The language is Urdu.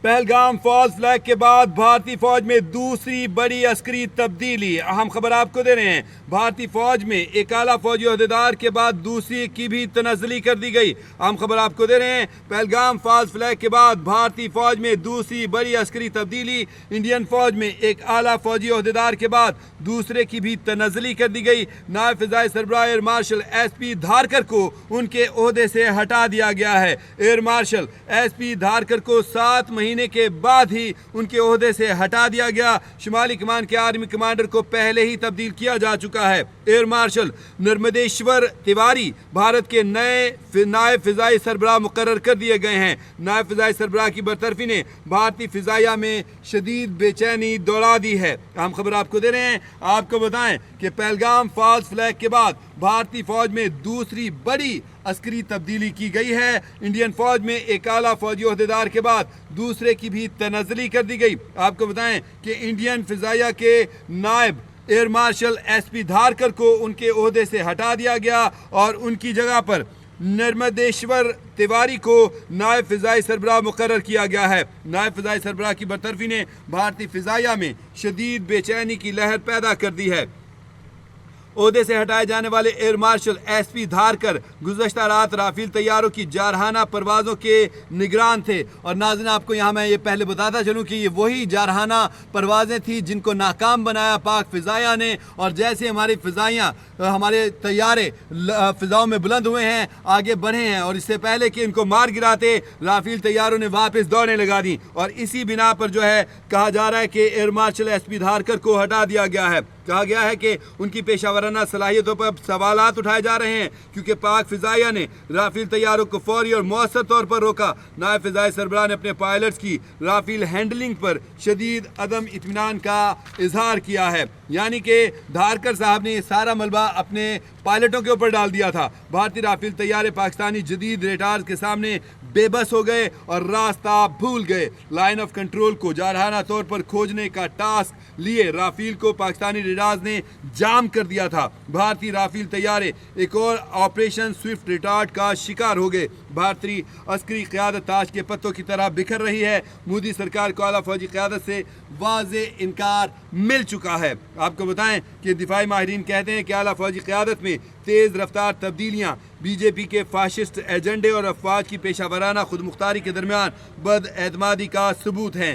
پہلگام فالز فلیگ کے بعد بھارتی فوج میں دوسری بڑی عسکری تبدیلی. اہم خبر آپ کو دے رہے ہیں. بھارتی فوج میں ایک اعلیٰ فوجی عہدیدار کے بعد دوسری کی بھی تنزلی کر دی گئی. اہم خبر آپ کو دے رہے ہیں. پہلگام فالز فلیگ کے بعد بھارتی فوج میں دوسری بڑی عسکری تبدیلی. انڈین فوج میں ایک اعلیٰ فوجی عہدیدار کے بعد دوسرے کی بھی تنزلی کر دی گئی. نائب فضائی سربراہ ایئر مارشل ایس پی دھارکر کو ان کے عہدے سے ہٹا دیا گیا ہے. ایئر مارشل ایس پی دھارکر کو 7 مہینے کے بعد ہی ان کے عہدے سے ہٹا دیا گیا. شمالی کمان کے آرمی کمانڈر کو پہلے ہی تبدیل کیا جا چکا ہے. ایئر مارشل نرمدیشور تیواری بھارت کے نئے نائب فضائی سربراہ مقرر کر دیے گئے ہیں. نائب فضائی سربراہ کی برطرفی نے بھارتی فضائیہ میں شدید بے چینی دوڑا دی ہے. اہم خبر آپ کو دے رہے ہیں. آپ کو بتائیں کہ پہلگام فالز فلیگ کے بعد بھارتی فوج میں دوسری بڑی عسکری تبدیلی کی گئی ہے. انڈین فوج میں ایک اعلیٰ فوجی عہدیدار کے بعد دوسرے کی بھی تنزلی کر دی گئی. آپ کو بتائیں کہ انڈین فضائیہ کے نائب ایئر مارشل ایس پی دھارکر کو ان کے عہدے سے ہٹا دیا گیا اور ان کی جگہ پر نرمدیشور تیواری کو نائب فضائی سربراہ مقرر کیا گیا ہے. نائب فضائی سربراہ کی برطرفی نے بھارتی فضائیہ میں شدید بے چینی کی لہر پیدا کر دی ہے. عہدے سے ہٹائے جانے والے ایئر مارشل ایس پی دھارکر گزشتہ رات رافیل طیاروں کی جارحانہ پروازوں کے نگران تھے. اور ناظرین آپ کو یہاں میں یہ پہلے بتاتا چلوں کہ یہ وہی جارحانہ پروازیں تھیں جن کو ناکام بنایا پاک فضائیہ نے. اور جیسے ہمارے طیارے فضاؤں میں بلند ہوئے ہیں، آگے بڑھے ہیں، اور اس سے پہلے کہ ان کو مار گراتے رافیل طیاروں نے واپس دوڑیں لگا دی. اور اسی بنا پر جو ہے کہا جا رہا ہے کہ ایئر مارشل ایس پی دھارکر کو ہٹا دیا گیا ہے. کہا گیا ہے کہ ان کی پیشہ ورانہ صلاحیتوں پر سوالات اٹھائے جا رہے ہیں کیونکہ پاک فضائیہ نے رافیل طیاروں کو فوری اور مؤثر طور پر روکا. نائب فضائی سربراہ نے اپنے پائلٹس کی رافیل ہینڈلنگ پر شدید عدم اطمینان کا اظہار کیا ہے. یعنی کہ دھارکر صاحب نے یہ سارا ملبہ اپنے پائلٹوں کے اوپر ڈال دیا تھا. بھارتی رافیل طیارے پاکستانی جدید ریڈارز کے سامنے بے بس ہو گئے اور راستہ بھول گئے. لائن آف کنٹرول کو جارحانہ طور پر کھوجنے کا ٹاسک لیے رافیل کو پاکستانی ریڈارز نے جام کر دیا تھا. بھارتی رافیل طیارے ایک اور آپریشن سوئفٹ ریٹارڈ کا شکار ہو گئے. بھارتی عسکری قیادت تاش کے پتوں کی طرح بکھر رہی ہے. مودی سرکار کو اعلیٰ فوجی قیادت سے واضح انکار مل چکا ہے. آپ کو بتائیں کہ دفاعی ماہرین کہتے ہیں کہ اعلیٰ فوجی قیادت میں تیز رفتار تبدیلیاں بی جے پی کے فاشسٹ ایجنڈے اور افواج کی پیشہ ورانہ خود مختاری کے درمیان بد اعتمادی کا ثبوت ہیں.